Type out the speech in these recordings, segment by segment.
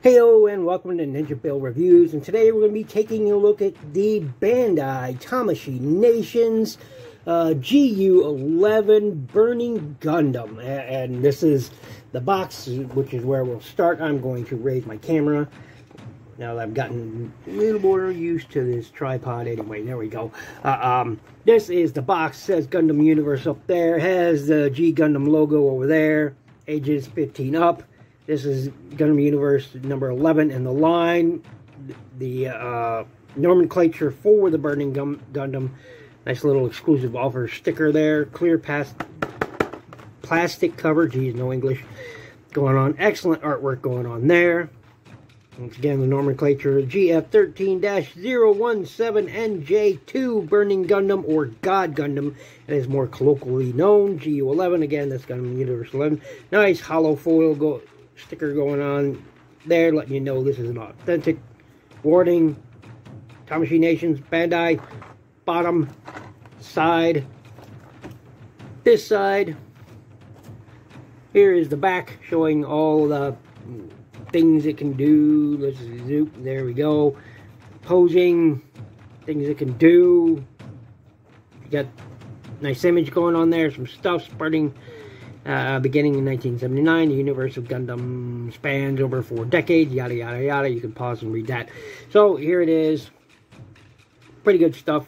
Heyo and welcome to NinjaBill Reviews, and today we're going to be taking a look at the Bandai Tamashii Nations GU11 Burning Gundam. And this is the box, which is where we'll start. I'm going to raise my camera now that I've gotten a little more used to this tripod. Anyway, there we go. This is the box. It says Gundam Universe up there. It has the G-Gundam logo over there. Ages 15 up. This is Gundam Universe number 11 in the line. The nomenclature for the Burning Gundam. Nice little exclusive offer sticker there. Clear plastic cover. Geez, no English going on. Excellent artwork going on there. Once again, the nomenclature Gf13-017NJ2 Burning Gundam, or God Gundam, it is more colloquially known. GU11, again, that's Gundam Universe 11. Nice hollow foil sticker going on there, letting you know this is an authentic. Warning, Tamashii Nations, Bandai, bottom, side, this side. Here is the back, showing all the things it can do. Let's zoom, there we go. Posing, things it can do. You got nice image going on there, some stuff spreading. Beginning in 1979, the universe of Gundam spans over 4 decades, yada yada yada. You can pause and read that. So here it is. Pretty good stuff.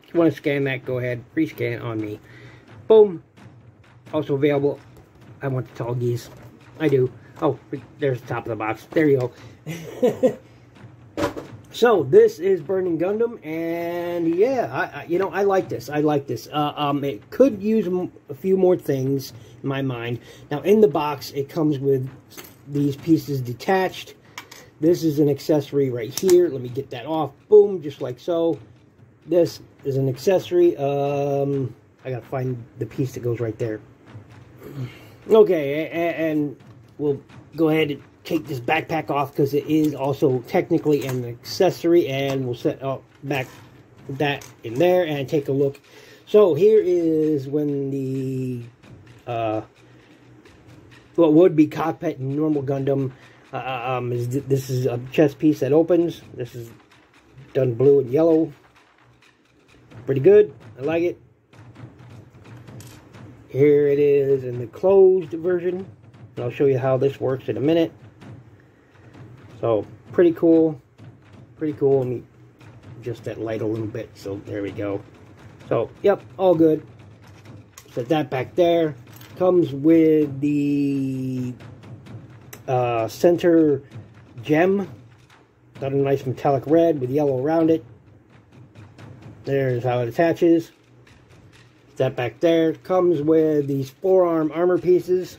If you want to scan that, go ahead. Free scan on me. Boom. Also available. I want the tall geese. I do. Oh, there's the top of the box. There you go. So this is Burning Gundam, and yeah, I like this. I like this. It could use a few more things in my mind. Now, in the box, it comes with these pieces detached. This is an accessory right here. Let me get that off. Boom, just like so. This is an accessory. I gotta find the piece that goes right there. Okay, and we'll go ahead and take this backpack off because it is also technically an accessory, and we'll set up back that in there and take a look. So here is when the what would be cockpit in normal Gundam this is a chest piece that opens. This is done blue and yellow. Pretty good. I like it. Here it is in the closed version. I'll show you how this works in a minute. So, pretty cool. Pretty cool. Let me adjust that light a little bit. So, there we go. So, yep, all good. Set that back there. Comes with the center gem. Got a nice metallic red with yellow around it. There's how it attaches. That back there. Comes with these forearm armor pieces.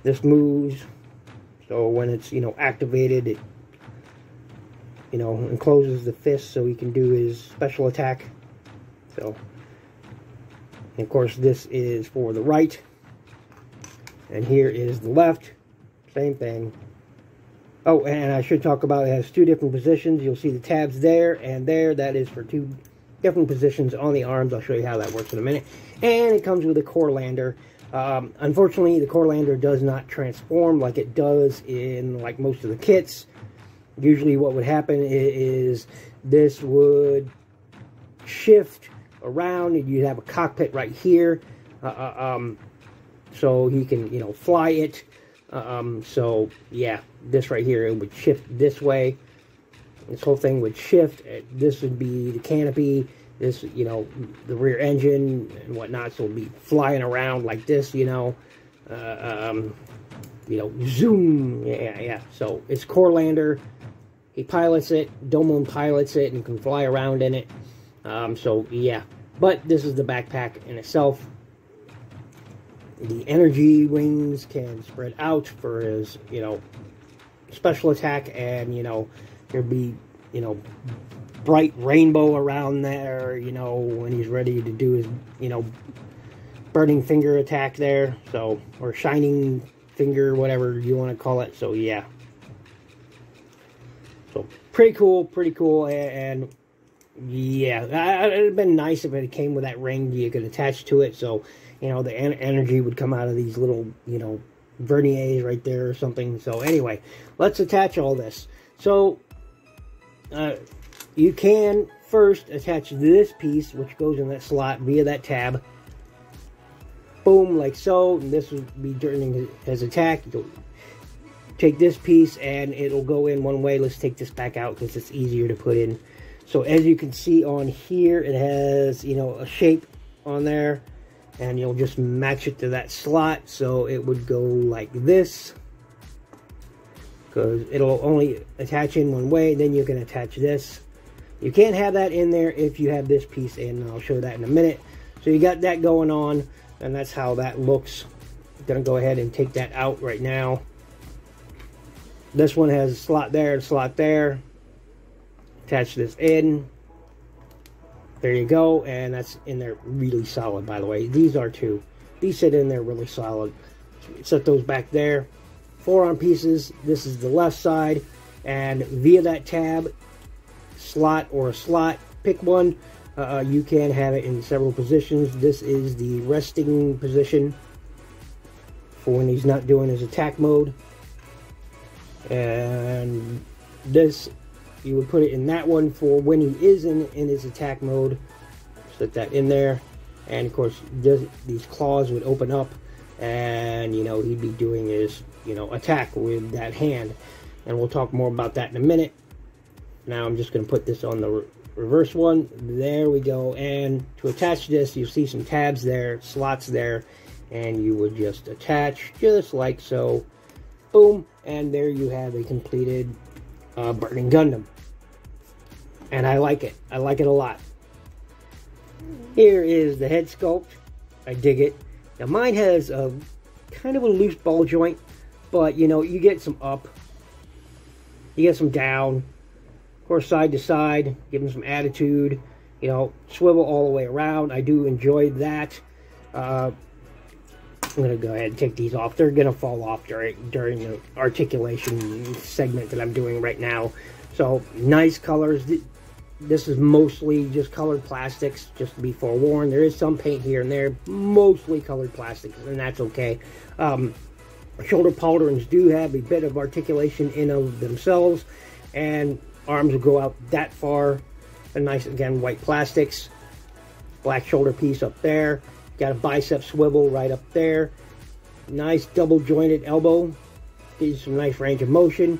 This moves. So when it's, activated, it, encloses the fist so he can do his special attack. So, and of course, this is for the right. And here is the left. Same thing. Oh, and I should talk about it has 2 different positions. You'll see the tabs there and there. That is for 2 different positions on the arms. I'll show you how that works in a minute. And it comes with a core lander. Unfortunately, the core lander does not transform like it does in like most of the kits. Usually what would happen is this would shift around and you'd have a cockpit right here. So he can, fly it. So yeah, this right here, it would shift this way. This whole thing would shift. This would be the canopy. This, the rear engine and whatnot, so it'll be flying around like this, zoom, yeah. So it's core lander. He pilots it. Domon pilots it and can fly around in it. So yeah, but this is the backpack in itself. The energy wings can spread out for his, special attack, and there'd be, bright rainbow around there, when he's ready to do his, burning finger attack there. So, or shining finger, whatever you want to call it. So, yeah. So, pretty cool, and yeah, it'd have been nice if it came with that ring you could attach to it, so, the energy would come out of these little, verniers right there or something. So anyway, let's attach all this. So you can first attach this piece, which goes in that slot via that tab. Boom, like so. And this would be during as attack. You'll take this piece and it'll go in one way. Let's take this back out because it's easier to put in. So as you can see on here, it has, you know, a shape on there, and you'll just match it to that slot. So it would go like this, because it'll only attach in one way. Then you can attach this. You can't have that in there if you have this piece in, and I'll show that in a minute. So you got that going on, and that's how that looks. I'm gonna go ahead and take that out right now. This one has a slot there, a slot there. Attach this in. There you go, and that's in there really solid, by the way. These are too. These sit in there really solid. Set those back there. 4-arm pieces. This is the left side, and via that tab, slot or a slot, pick one. You can have it in several positions. This is the resting position for when he's not doing his attack mode. And this, you would put it in that one for when he is in his attack mode. Set that in there, and of course these claws would open up, and you know, he'd be doing his, you know, attack with that hand, and we'll talk more about that in a minute. Now I'm just going to put this on the reverse one. There we go. And to attach this, you'll see some tabs there, slots there, and you would just attach just like so. Boom, and there you have a completed Burning Gundam. And I like it. I like it a lot. Here is the head sculpt. I dig it. Now mine has a kind of a loose ball joint, but you know, you get some up, you get some down, of course side to side, give them some attitude, you know, swivel all the way around. I do enjoy that. I'm going to go ahead and take these off. They're going to fall off during the articulation segment that I'm doing right now. So, nice colors. This is mostly just colored plastics, just to be forewarned. There is some paint here and there, mostly colored plastics, and that's okay. Shoulder pauldrons do have a bit of articulation in of themselves, and arms will go out that far. A nice, again, white plastics. Black shoulder piece up there. Got a bicep swivel right up there. Nice double jointed elbow. Gives you some nice range of motion.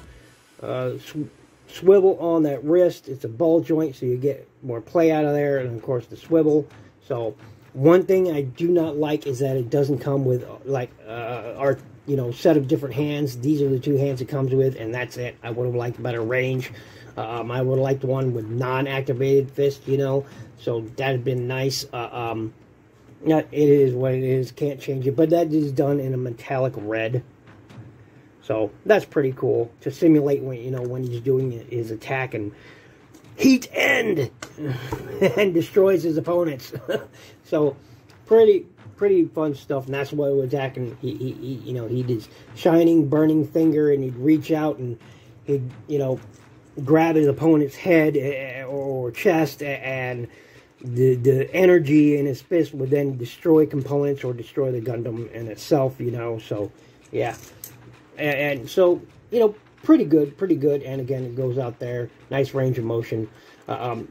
Swivel on that wrist. It's a ball joint, so you get more play out of there. And of course the swivel. So one thing I do not like is that it doesn't come with like our, you know, set of different hands. These are the two hands it comes with, and that's it. I would have liked better range. I would have liked one with non-activated fist, you know. So that'd been nice. It is what it is, can't change it, but that is done in a metallic red, so that's pretty cool to simulate when, you know, when he's doing his attack and heat end and destroys his opponents. So pretty fun stuff, and that's what he was attacking. He you know, he did shining burning finger, and he'd reach out and he'd, you know, grab his opponent's head or chest, and the energy in his fist would then destroy components or destroy the Gundam in itself, you know. So yeah, and so, you know, pretty good. And again, it goes out there, nice range of motion.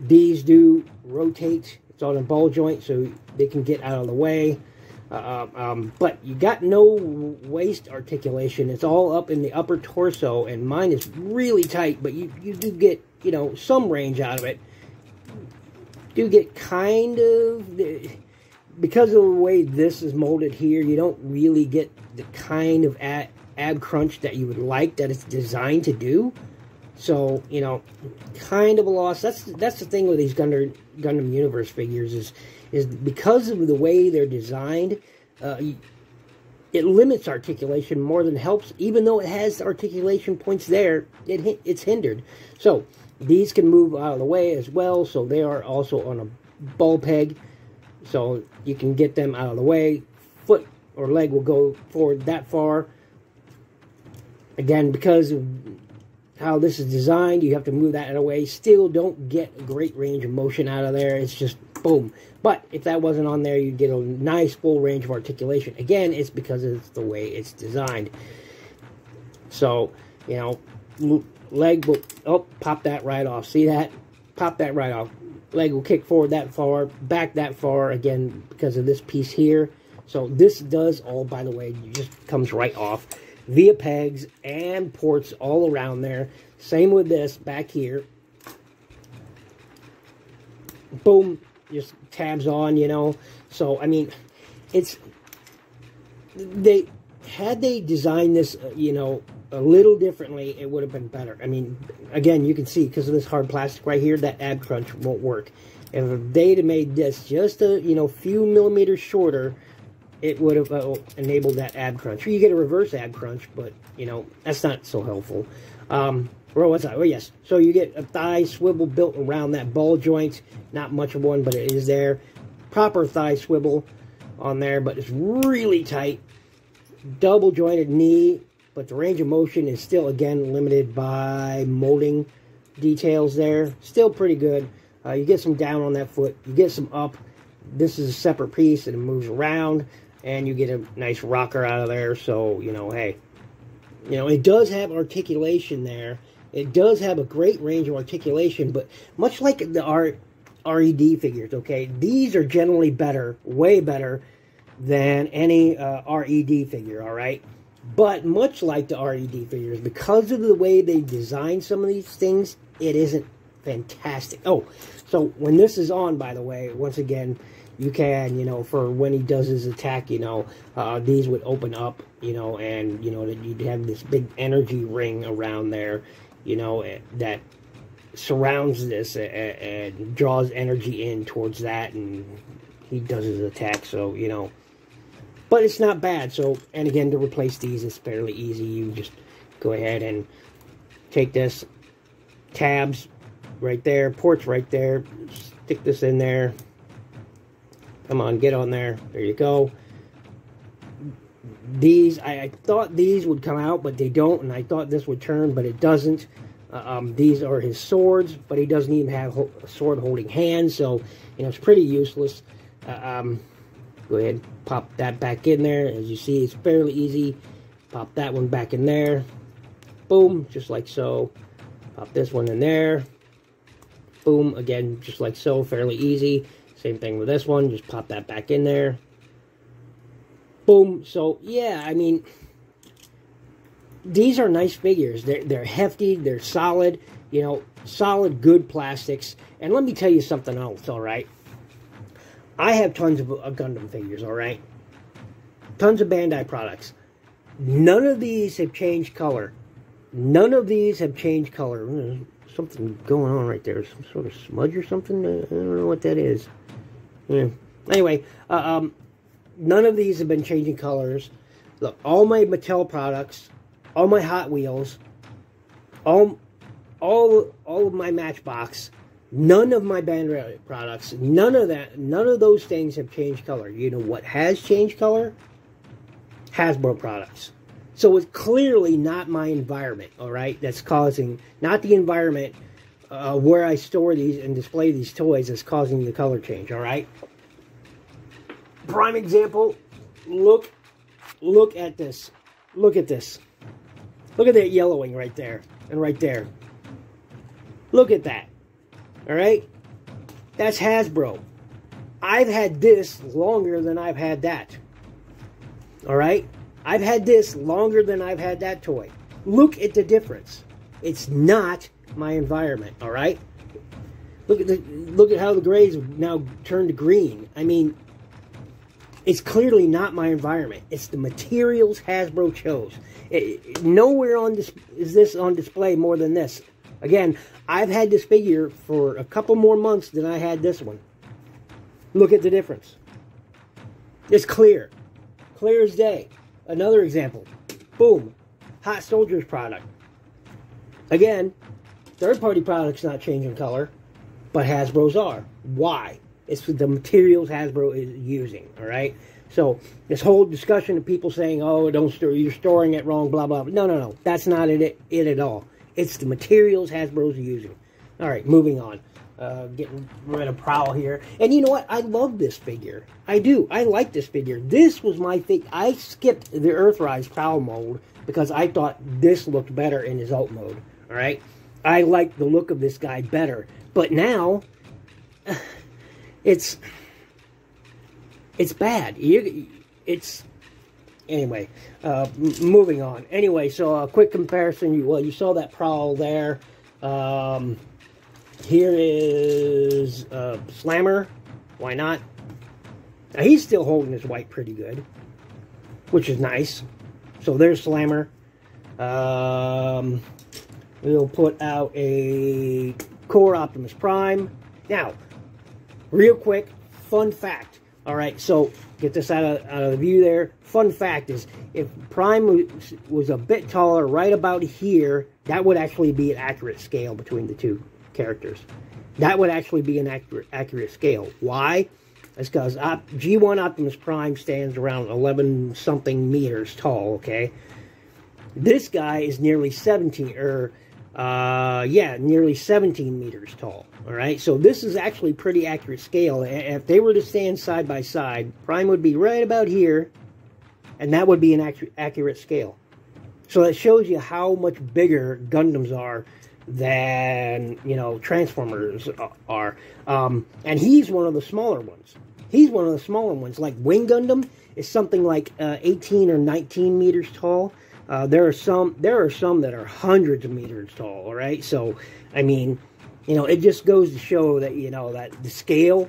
These do rotate. It's on a ball joint, so they can get out of the way. But you got no waist articulation. It's all up in the upper torso, and mine is really tight, but you do get, you know, some range out of it. Do get kind of, because of the way this is molded here, you don't really get the kind of ab crunch that you would like, that it's designed to do. So, you know, kind of a loss. That's the thing with these Gundam Universe figures is because of the way they're designed, it limits articulation more than helps. Even though it has articulation points there, it's hindered. So these can move out of the way as well, so they are also on a ball peg, so you can get them out of the way. Foot or leg will go forward that far. Again, because of how this is designed, you have to move that out of the way. Still don't get a great range of motion out of there. It's just Boom. But if that wasn't on there, you'd get a nice full range of articulation. Again, it's because it's the way it's designed. So, you know, leg will, oh, pop that right off. See that? Pop that right off. Leg will kick forward that far, back that far, again, because of this piece here. So this does all, by the way, just comes right off via pegs and ports all around there. Same with this back here. Boom, just tabs on, you know. So, I mean, it's, had they designed this, you know, a little differently, it would have been better. I mean, again, you can see, because of this hard plastic right here, that ab crunch won't work. If they'd have made this just a, you know, few millimeters shorter, it would have enabled that ab crunch. Or you get a reverse ab crunch, but, you know, that's not so helpful. Well, what's that? Oh, yes. So you get a thigh swivel built around that ball joint. Not much of one, but it is there. Proper thigh swivel on there, but it's really tight. Double jointed knee, but the range of motion is still, again, limited by molding details there. Still pretty good. You get some down on that foot. You get some up. This is a separate piece, and it moves around, and you get a nice rocker out of there. So, you know, hey, you know, it does have articulation there. It does have a great range of articulation, but much like the RED figures, okay, these are generally better, way better than any RED figure, all right? But much like the RED figures, because of the way they design some of these things, it isn't fantastic. Oh, so when this is on, by the way, once again, you can, you know, for when he does his attack, you know, these would open up, you know, and, you know, that you'd have this big energy ring around there, you know, that surrounds this and draws energy in towards that, and he does his attack, so, you know. But it's not bad. So, and again, to replace these is fairly easy. You just go ahead and take this, tabs right there, ports right there, stick this in there. Come on, get on there. There you go. These, I thought these would come out, but they don't, and I thought this would turn, but it doesn't. These are his swords, but he doesn't even have a sword-holding hand, so, you know, it's pretty useless. Go ahead and pop that back in there. As you see, it's fairly easy. Pop that one back in there. Boom, just like so. Pop this one in there. Boom, again, just like so, fairly easy. Same thing with this one, just pop that back in there. Boom, so, yeah, I mean, these are nice figures. They're hefty, they're solid, you know, solid, good plastics. And let me tell you something else, all right? I have tons of Gundam figures, all right? Tons of Bandai products. None of these have changed color. None of these have changed color. There's something going on right there. Some sort of smudge or something? I don't know what that is. Yeah. Anyway, none of these have been changing colors. Look, all my Mattel products, all my Hot Wheels, all of my Matchbox, none of my Bandai products, none of those things have changed color. You know what has changed color? Hasbro products. So it's clearly not my environment, all right, that's causing, not the environment where I store these and display these toys that's causing the color change, all right? Prime example, look at this. Look at this. Look at that yellowing right there and right there. Look at that. All right? That's Hasbro. I've had this longer than I've had that. All right? I've had this longer than I've had that toy. Look at the difference. It's not my environment, all right? Look at how the grays now turned to green. I mean, it's clearly not my environment. It's the materials Hasbro chose. Nowhere on this is this on display more than this. Again, I've had this figure for a couple more months than I had this one. Look at the difference. It's clear. Clear as day. Another example. Boom. Hot Soldiers product. Again, third-party products not changing color, but Hasbro's are. Why? It's the materials Hasbro is using, all right? So, this whole discussion of people saying, oh, don't store, you're storing it wrong, blah, blah, blah. No. That's not it at all. It's the materials Hasbro's using. All right, moving on. getting rid of Prowl here. And you know what? I love this figure. I do. I like this figure. This was my thing. I skipped the Earthrise Prowl mode because I thought this looked better in his alt mode. All right? I like the look of this guy better. But now, it's bad. Anyway, moving on. Anyway, so a quick comparison. You saw that Prowl there. Here is Slammer. Why not? Now, he's still holding his white pretty good, which is nice. So there's Slammer. We'll put out a Core Optimus Prime. Now, real quick, fun fact. All right, so get this out of the view there. Fun fact is, if Prime was a bit taller, right about here, that would actually be an accurate scale between the two characters. That would actually be an accurate scale. Why? It's because G1 Optimus Prime stands around 11-something meters tall, okay? This guy is nearly 17, nearly 17 meters tall, all right? So this is actually pretty accurate scale. If they were to stand side by side, Prime would be right about here, and that would be an accurate scale. So that shows you how much bigger Gundams are than, Transformers are. And he's one of the smaller ones. He's one of the smaller ones. Like Wing Gundam is something like 18 or 19 meters tall. There are some that are hundreds of meters tall, all right? So, I mean, it just goes to show that, that the scale.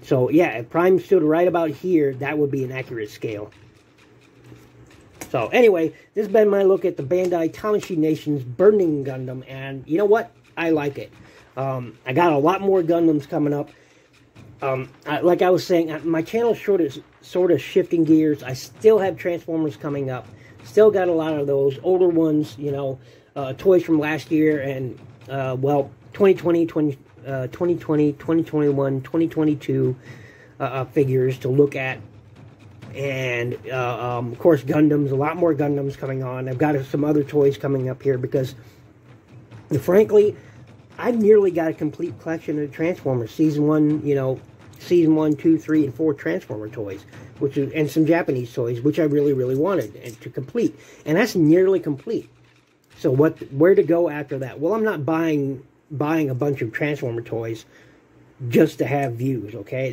So, yeah, if Prime stood right about here, that would be an accurate scale. So, anyway, this has been my look at the Bandai Tamashii Nations Burning Gundam, and you know what? I like it. I got a lot more Gundams coming up. Like I was saying, my channel is sort of shifting gears. I still have Transformers coming up. Still got a lot of those older ones, toys from last year, and, 2020, 2021, 2022 figures to look at. And, of course, Gundams, a lot more Gundams coming on. I've got some other toys coming up here because, frankly, I've nearly got a complete collection of Transformers. Season 1, Season 1, 2, 3, and 4 Transformer toys, and some Japanese toys, which I really, really wanted to complete. And that's nearly complete. So where to go after that? Well, I'm not buying a bunch of Transformer toys just to have views, okay?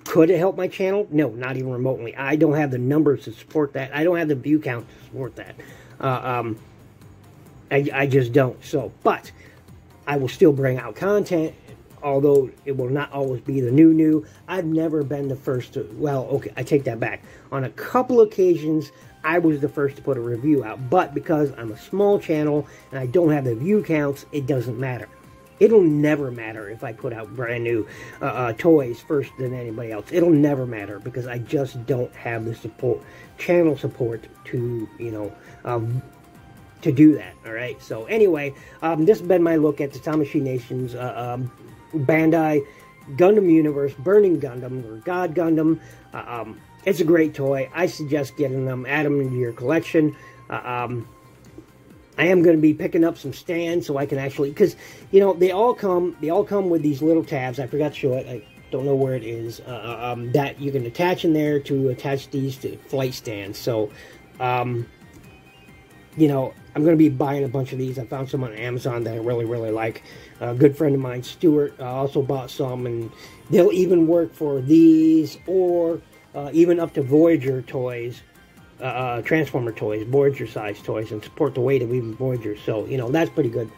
Could it help my channel? No, not even remotely. I don't have the numbers to support that. I don't have the view count to support that. I just don't. So, but I will still bring out content, although it will not always be the new. I've never been the first to, well, okay, I take that back. On a couple occasions, I was the first to put a review out, but because I'm a small channel and I don't have the view counts, it doesn't matter. It'll never matter if I put out brand new toys first than anybody else. It'll never matter because I just don't have the channel support to, to do that, all right? So anyway, this has been my look at the Tamashii Nations Bandai Gundam Universe Burning Gundam, or God Gundam. It's a great toy. I suggest getting them, add them into your collection. I am going to be picking up some stands so I can actually, because, they all come with these little tabs. I forgot to show it. I don't know where it is. That you can attach in there to attach these to flight stands. So, I'm going to be buying a bunch of these. I found some on Amazon that I really, really like. A good friend of mine, Stuart, also bought some, and they'll even work for these or even up to Voyager toys. Transformer toys, Voyager size toys, and support the weight of even Voyager. So, that's pretty good.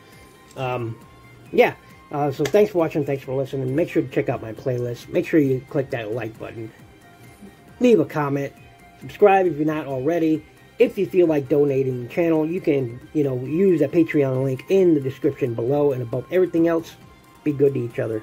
So thanks for watching, thanks for listening. Make sure to check out my playlist. Make sure you click that like button. Leave a comment. Subscribe if you're not already. If you feel like donating the channel, you can, use that Patreon link in the description below. And above everything else, be good to each other.